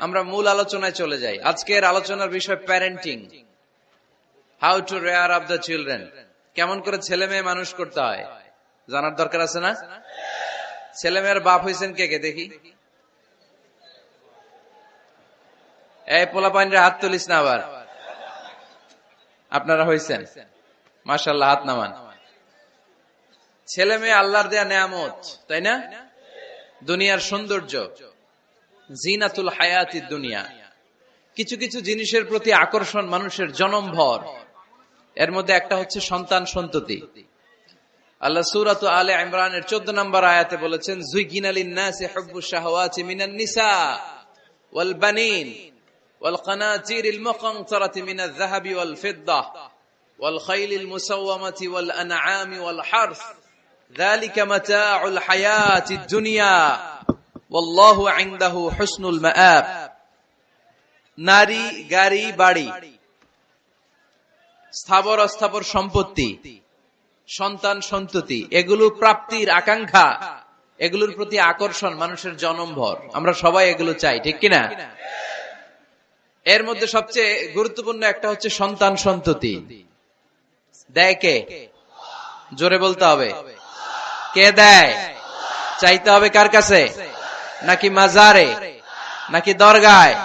আমরা মূল আলোচনায় চলে যাই। আজকের আলোচনার বিষয় parenting, how to rare up the children. কেমন করে ছেলে মেয়ে মানুষ করতে হয় জানার দরকার আছে না? ছেলে মেয়ের বাপ হয়েছেন কে কে দেখি? এই পোলাপাইনরা হাত তুলিস না আবার। আপনারা হয়েছেন? মাশাআল্লাহ, হাত নামান। ছেলে মেয়ে আল্লাহর দেয়া নেয়ামত, তাই না? দুনিয়ার সৌন্দর্য, জিনাতুল হায়াতিদ দুনিয়া। কিছু কিছু জিনিসের প্রতি আকর্ষণ মানুষের জনমভর। এর মধ্যে একটা হচ্ছে সন্তান সন্ততি। আল্লাহ সূরাত আলে ইমরানের 14 নম্বর আয়াতে বলেছেন, যুইগিনা লিন-নাসি হুব্বুশ শাহাওয়াতি মিনান নিসা ওয়াল বানিন ওয়াল কানাতিরিল মুকানতারাতি মিনাজ যাহাবি ওয়াল ফিদ্দাহ ওয়াল খাইলিল মুসাওয়ামাতি ওয়াল আনআমি ওয়াল হারস যালিকা মাতাউল হায়াতিদ দুনিয়া ওয়াল্লাহু ইনদাহু হুসনুল মাআব। নারী, গাড়ি, বাড়ি, স্থাবর অস্থাবর সম্পত্তি, সন্তান সন্ততি, এগুলো প্রাপ্তির আকাঙ্ক্ষা, এগুলোর প্রতি আকর্ষণ মানুষের জনমভর। আমরা সবাই এগুলো চাই, ঠিক কিনা? এর মধ্যে সবচেয়ে গুরুত্বপূর্ণ একটা হচ্ছে সন্তান সন্ততি। দেয় কে? জোরে বলতে হবে, কে দেয়? চাইতে হবে কার কাছে? নাকি মাজারে, নাকি দরগায়?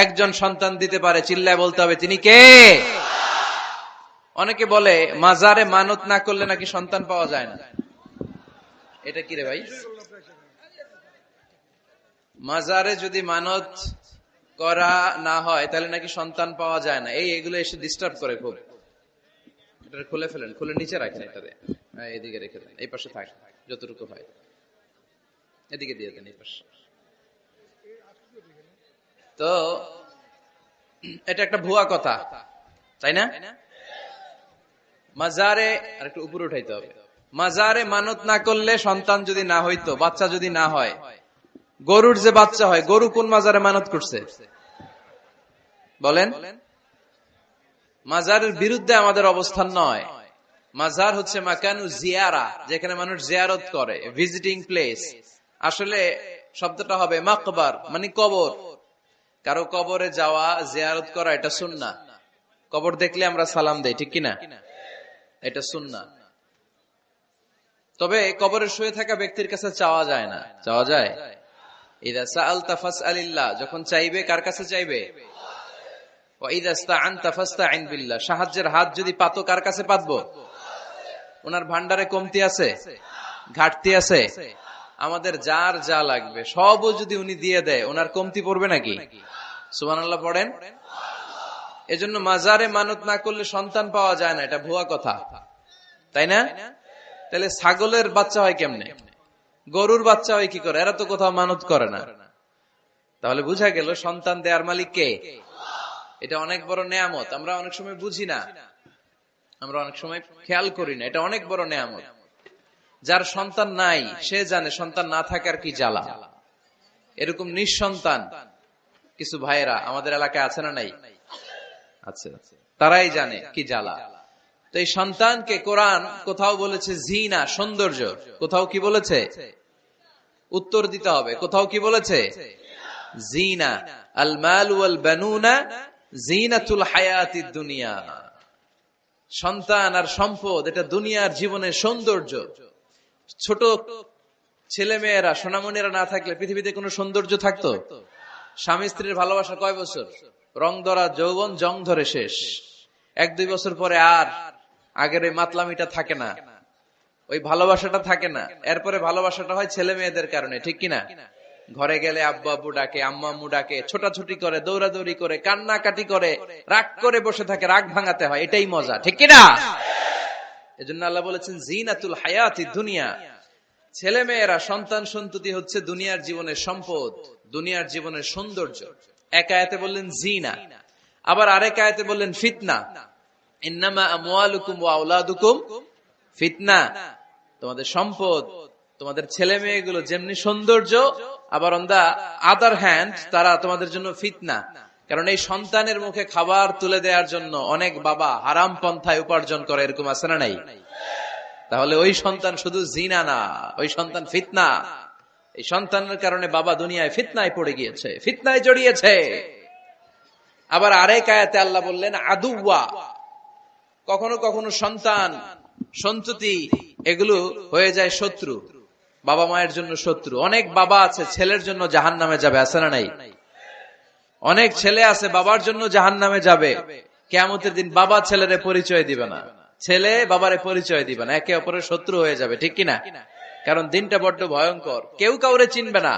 একজন সন্তান দিতে পারে, চিল্লায় বলতে হবে তিনি কে? অনেকে বলে মাজারে মানত না করলে নাকি সন্তান পাওয়া যায় না। এটা কি রে ভাই? মাজারে যদি মানত করা না হয় তাহলে নাকি সন্তান পাওয়া যায় না। এগুলো এসে ডিস্টার্ব করে খুব। এটা খুলে ফেলেন, খুলে নিচে রাখেন, এটাতে এদিকে রেখে দেন, এই পাশে থাক যতটুকু হয়, এদিকে দিয়ে দেন এই পাশে। তো এটা একটা ভুয়া কথা, তাই না? মাজারে আর একটু উপরে উঠাইতে হবে। মাজারে মানত না করলে সন্তান যদি না হইতো, বাচ্চা যদি না হয়, গরুর যে বাচ্চা হয়, গরু কোন মাজারে মানত করছে বলেন? মাজারের বিরুদ্ধে আমাদের অবস্থান নয়। মাজার হচ্ছে মাকানু জিয়ারা, যেখানে মানুষ জিয়ারত করে, ভিজিটিং প্লেস। আসলে শব্দটা হবে মাকবার, মানে কবর। কারো কবরে যাওয়া, জিয়ারত করা, এটা সুন্নাহ। কবর দেখলে আমরা সালাম দেই, ঠিক কিনা? এটা সুন্নাহ। তবে কবরে শুয়ে থাকা ব্যক্তির কাছে চাওয়া যায় না। চাওয়া যায়? ইযা সাআলতা ফাসআলিল্লাহ, যখন চাইবে কার কাছে চাইবে? ওয়া ইযা ইসতাআনতা ফাসতাইন বিল্লাহ, সাহায্যের হাত যদি পাতো কার কাছে পাতবো? ওনার ভান্ডারে কমতি আছে, ঘাটতি আছে? আমাদের যার যা লাগবে সবও যদি উনি দিয়ে দেয়, ওনার কমতি পড়বে নাকি? সুবহানাল্লাহ পড়েন। এজন্য মাজারে মানত না করলে সন্তান পাওয়া যায় না, এটা ভুয়া কথা, তাই না? তাহলে ছাগলের বাচ্চা হয় কেমনে? গরুর বাচ্চা হয় কি করে? এরা তো কোথাও মানত করে না। তাহলে বুঝা গেল সন্তান দেয়ার মালিক কে? এটা অনেক বড় নেয়ামত। আমরা অনেক সময় বুঝি না, আমরা অনেক সময় খেয়াল করি না। এটা অনেক বড় নেয়ামত। যার সন্তান নাই সে জানে সন্তান না থাকার কি জ্বালা। এরকম নিঃসন্তান কিছু ভাইয়েরা আমাদের এলাকায় আছে না নাই? আছে। তারাই জানে কি জ্বালা। তো এই সন্তানকে কোরআন কোথাও বলেছে জিনা, সৌন্দর্য, কোথাও কি বলেছে? উত্তর দিতে হবে। কোথাও কি বলেছে? জিনা। আল মাল ওয়াল বানুনা জিনাতুল হায়াতিদ দুনিয়া। সন্তান আর সম্পদ এটা দুনিয়ার জীবনের সৌন্দর্য। ছোট ছেলে মেয়েরা, সোনামণিরা না থাকলে পৃথিবীতে কোনো সৌন্দর্য থাকতো? স্বামী স্ত্রীর ভালোবাসা কয় বছর? রং ধরা যৌবন, জং ধরে শেষ। 1-2 বছর পরে আর আগের ওই মাতলামিটা থাকে না, ওই ভালোবাসাটা থাকে না। এরপরে ভালোবাসাটা হয় ছেলে মেয়েদের কারণে, ঠিক কিনা? ঘরে গেলে আব্বু আব্বু ডাকে, আম্মা আম্মু ডাকে, ছোটাছুটি করে, দৌড়াদৌড়ি করে, কান্নাকাটি করে, রাগ করে বসে থাকে, রাগ ভাঙাতে হয়। এটাই মজা, ঠিক কিনা? এজন্য আল্লাহ বলেছেন জিনাতুল হায়াতিদ দুনিয়া। ছেলে মেয়েরা, সন্তান সন্ততি হচ্ছে দুনিয়ার জীবনের সম্পদ, দুনিয়ার জীবনের সৌন্দর্য। এক আয়াতে বললেন জিনা, আবার আরেক আয়াতে বললেন ফিতনা। ইন্নামা আমওয়ালুকুম ওয়া আওলাদুকুম ফিতনা। তোমাদের সম্পদ, তোমাদের ছেলে মেয়েগুলো যেমনি সৌন্দর্য, আবার অন দা আদার হ্যান্ড তারা তোমাদের জন্য ফিতনা। কারণ এই সন্তানের মুখে খাবার তুলে দেওয়ার জন্য অনেক বাবা হারাম পন্থায় উপার্জন করে, এরকম আছে না নাই? তাহলে ওই সন্তান শুধু জিনা না, ওই সন্তান ফিতনা। এই সন্তানের কারণে বাবা দুনিয়ায় ফিতনায় পড়ে গিয়েছে, ফিতনায় জড়িয়েছে। আবার আরেক আয়াতে আল্লাহ বললেন আদুওয়া, কখনো কখনো সন্তান সন্ততি এগুলো হয়ে যায় শত্রু, বাবা মায়ের জন্য শত্রু। অনেক বাবা আছে ছেলের জন্য জাহান্নামে যাবে, আছে না নাই? অনেক ছেলে আছে বাবার জন্য জাহান্নামে যাবে। কিয়ামতের দিন বাবা ছেলেরে পরিচয় দিবে না, ছেলে বাবারে পরিচয় দিবে না, একে অপরের শত্রু হয়ে যাবে, ঠিক কিনা? কারণ দিনটা বড্ড ভয়ঙ্কর, কেউ কাউরে চিনবে না।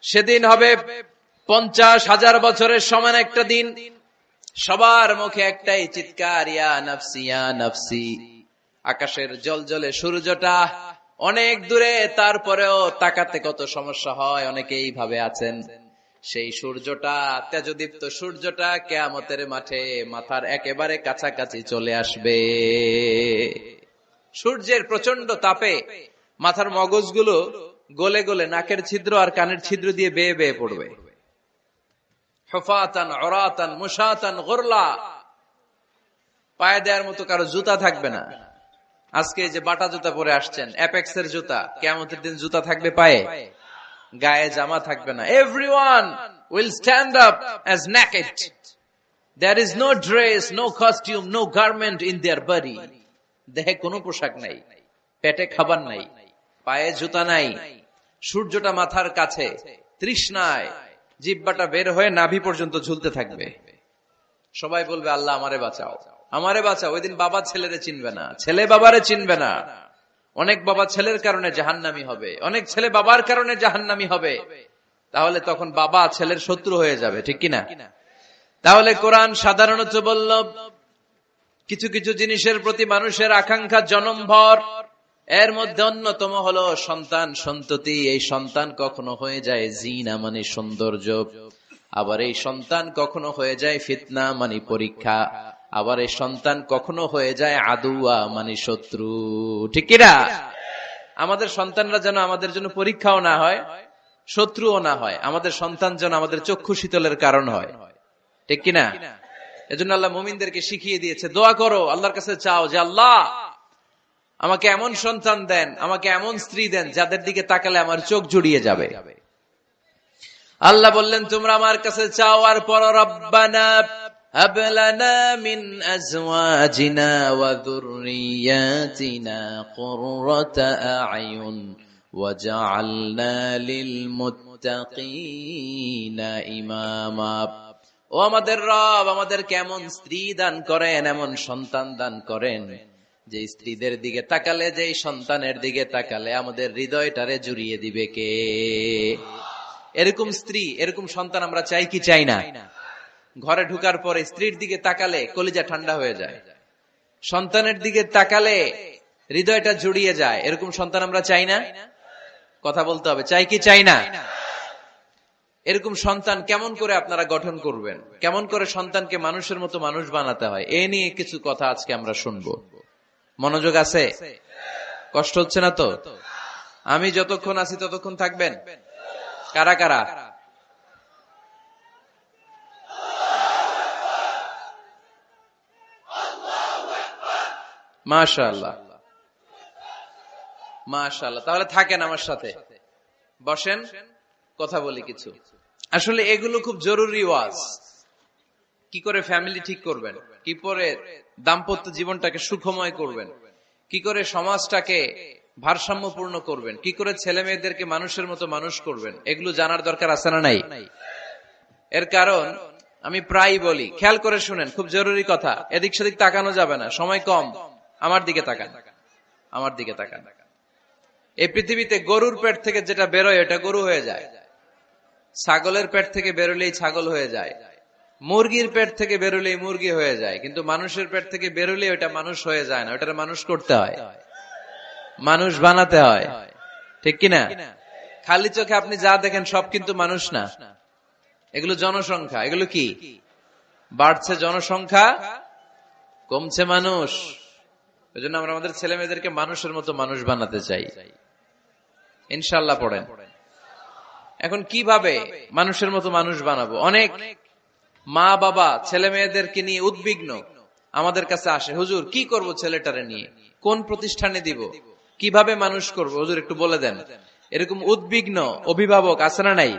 সেদিন হবে 50,000 বছরের সমান একটা দিন। সবার মুখে একটাই চিৎকার, ইয়া নাফসি ইয়া নাফসি। আকাশের জলজলে সূর্যটা অনেক দূরে, তারপরেও তাকাতে কত সমস্যা হয়। অনেকে এইভাবে আছেন, সেই সূর্যটা, তেজদীপ্ত সূর্যটা কিয়ামতের মাঠে মাথার একেবারে কাছাকাছি চলে আসবে। সূর্যের প্রচন্ড তাপে মাথার মগজগুলো গলে গলে নাকের ছিদ্র আর কানের ছিদ্র দিয়ে বেয়ে বেয়ে পড়বে। হুফাতান উরাতান মুশাতান গুরলা, পায়ে দেওয়ার মতো কারো জুতা থাকবে না। আজকে যে বাটা জুতা পরে আসছেন, অ্যাপেক্সের জুতা, কিয়ামতের দিন জুতা থাকবে পায়ে, গায়ে জামা থাকবে না। Everyone will stand up as naked. There is no dress, no costume, no garment in their body. দেহে কোনো পোশাক নাই, পেটে খাবার নাই, পায়ে জুতা নাই, সূর্যটা মাথার কাছে, তৃষ্ণায় জিহ্বাটা বের হয়ে নাভি পর্যন্ত ঝুলতে থাকবে। সবাই বলবে আল্লাহ আমারে বাঁচাও, আমারে বাঁচাও। ওই দিন বাবা ছেলেরে চিনবে না, ছেলে বাবারে চিনবে না। অনেক বাবা ছেলের কারণে জাহান্নামী হবে, অনেক ছেলে বাবার কারণে জাহান্নামী হবে। তাহলে তখন বাবা ছেলের শত্রু হয়ে যাবে, ঠিক কিনা? তাহলে কোরআন সাধারণত বলল কিছু কিছু জিনিসের প্রতি মানুষের আকাঙ্ক্ষা জনমভর, এর মধ্যে অন্যতম হলো সন্তান সন্ততি। এই সন্তান কখনো হয়ে যায় জিনা মানে সৌন্দর্য, আবার এই সন্তান কখনো হয়ে যায় ফিতনা মানে পরীক্ষা, আবার এই সন্তান কখনো হয়ে যায় আদুয়া মানে শত্রু, ঠিক কিনা? আমাদের সন্তানরা যেন আমাদের জন্য পরীক্ষাও না হয়, শত্রুও না হয়। আমাদের সন্তান যেন আমাদের চক্ষু শীতলের কারণ হয়, ঠিক কিনা? এজন্য আল্লাহ মুমিনদেরকে শিখিয়ে দিয়েছে, দোয়া করো, আল্লাহর কাছে চাও যে আল্লাহ আমাকে এমন সন্তান দেন, আমাকে এমন স্ত্রী দেন যাদের দিকে তাকালে আমার চোখ জুড়িয়ে যাবে। আল্লাহ বললেন তোমরা আমার কাছে চাও, আর পর রব্বানা হাব লানা মিন আজওয়াজিনা ওয়া যুররিয়াতিনা কুররাতা আ'য়ুন ওয়াজআলনা লিল মুত্তাকিনা ইমামা। ও আমাদের রব, আমাদেরকে এমন স্ত্রী দান করেন, এমন সন্তান দান করেন যে স্ত্রীদের দিকে তাকালে, যে সন্তানের দিকে তাকালে আমাদের হৃদয়টারে জুড়িয়ে দিবে কে? এরকম স্ত্রী, এরকম সন্তান আমরা চাই কি চাই না? ঘরে ঢুকার পরে স্ত্রীর দিকে তাকালে কলিজা ঠান্ডা হয়ে যায়, সন্তানের দিকে তাকালে হৃদয়টা জুড়িয়ে যায়। এরকম সন্তান আমরা চাই না? কথা বলতে হবে, চাই কি চাই না? এরকম সন্তান কেমন করে আপনারা গঠন করবেন, কেমন করে সন্তানকে মানুষের মতো মানুষ বানাতে হয়, এ নিয়ে কিছু কথা আজকে আমরা শুনবো। মনোযোগ আছে? কষ্ট হচ্ছে না তো? আমি যতক্ষণ আছি ততক্ষণ থাকবেন? কারা কারা? মাশাআল্লাহ, মাশাআল্লাহ। তাহলে থাকেন আমার সাথে, বসেন, কথা বলি কিছু। আসলে এগুলো খুব জরুরি ওয়াজ। কি করে ফ্যামিলি ঠিক করবেন, কি করে দাম্পত্য জীবনটাকে সুখময় করবেন, কি করে সমাজটাকে ভারসাম্যপূর্ণ করবেন, কি করে ছেলে মেয়েদেরকে মানুষের মতো মানুষ করবেন, এগুলো জানার দরকার আছে না নাই? এর কারণ আমি প্রায় বলি, খেয়াল করে শুনেন, খুব জরুরি কথা, এদিক সেদিক তাকানো যাবে না, সময় কম। আমার দিকে তাকান, আমার দিকে তাকান। এই পৃথিবীতে গরুর পেট থেকে যেটা বেরোয় এটা গরু হয়ে যায়, ছাগলের পেট থেকে বেরোলেই ছাগল হয়ে যায়, মুরগির পেট থেকে বেরোলেই মুরগি হয়ে যায়, কিন্তু মানুষের পেট থেকে বেরোলে ওটা মানুষ হয়ে যায় না, ওটার মানুষ করতে হয়, মানুষ বানাতে হয়, ঠিক কিনা? খালি চোখে আপনি যা দেখেন সব কিন্তু মানুষ না, এগুলো জনসংখ্যা। এগুলো কি? বাড়ছে জনসংখ্যা, কমছে মানুষ। ওই জন্য আমরা আমাদের ছেলে মেয়েদেরকে মানুষের মতো মানুষ বানাতে চাই, ইনশাআল্লাহ। পড়েন। এখন কিভাবে মানুষের মতো মানুষ বানাবো? অনেক মা বাবা ছেলে মেয়েদেরকে নিয়ে উদ্বিগ্ন, আমাদের কাছে আসে, হুজুর কি করব ছেলেটারে নিয়ে, কোন প্রতিষ্ঠানে দিব, কিভাবে মানুষ করব, হুজুর একটু বলে দেন। এরকম উদ্বিগ্ন অভিভাবক আছে না নাই?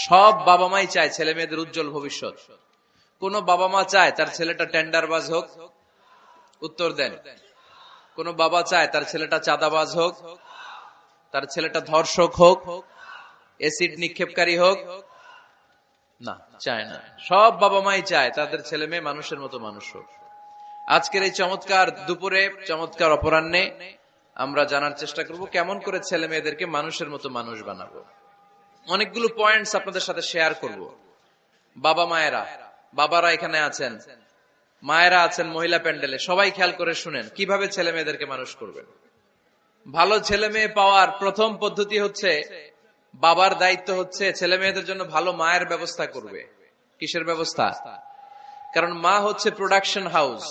সব বাবা মাই চায় ছেলে মেয়েদের উজ্জ্বল ভবিষ্যৎ। কোন বাবা মা চায় তার ছেলেটা টেন্ডারবাজ হোক? উত্তর দেন। কোন বাবা চায় তার ছেলেটা চাঁদাবাজ হোক, তার ছেলেটা ধর্ষক হোক, এসিড নিক্ষেপকারী হোক? না, চায় না। সব বাবা মাই চায় তাদের ছেলে মেয়ে মানুষের মতো মানুষ হোক। আজকের এই চমৎকার দুপুরে, চমৎকার অপরাহ্নে আমরা জানার চেষ্টা করব কেমন করে ছেলে মেয়েদেরকে মানুষের মতো মানুষ বানাবো। অনেকগুলো পয়েন্টস আপনাদের সাথে শেয়ার করব। বাবা মায়েরা, বাবারা এখানে আছেন, মায়েরা আছেন মহিলা প্যান্ডেলে, সবাই খেয়াল করে শুনেন কিভাবে ছেলে মেয়েদেরকে মানুষ করবেন। ভালো ছেলে মেয়ে পাওয়ার প্রথম পদ্ধতি হচ্ছে, বাবার দায়িত্ব হচ্ছে ছেলে মেয়েদের জন্য ভালো মায়ের ব্যবস্থা করবে। কিসের ব্যবস্থা? কারণ মা হচ্ছে production house,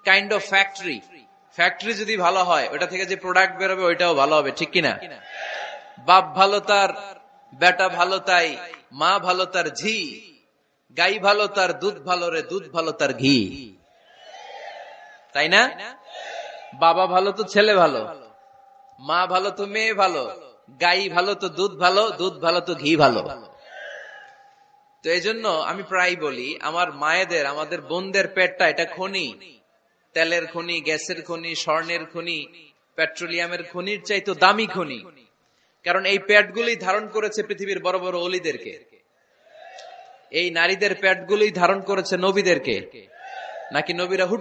kind of factory. Factory যদি ভালো হয়, ওটা থেকে যে প্রোডাক্ট বেরোবে ওইটাও ভালো হবে, ঠিক কিনা? বাপ ভালো তার বেটা ভালো তাই, মা ভালো তার ঝি, গাই ভালো তার দুধ ভালো রে, দুধ ভালো তার ঘি। তাই না? বাবা ভালো তো ছেলে ভালো, মা ভালো তো মেয়ে ভালো, গাই ভালো তো দুধ ভালো, দুধ ভালো তো ঘি ভালো। তো এই জন্য আমি প্রায় বলি, আমার মায়েদের, আমাদের বোনদের পেটটা এটা খনি, তেলের খনি, গ্যাসের খনি, স্বর্ণের খনি, পেট্রোলিয়ামের খনির চাইতো দামি খনি। কারণ এই পেটগুলোই ধারণ করেছে পৃথিবীর বড় বড় অলিদেরকে। এই নারীদের পেটগুলোই ধারণ করেছে নবীদেরকে। নাকি নবীরা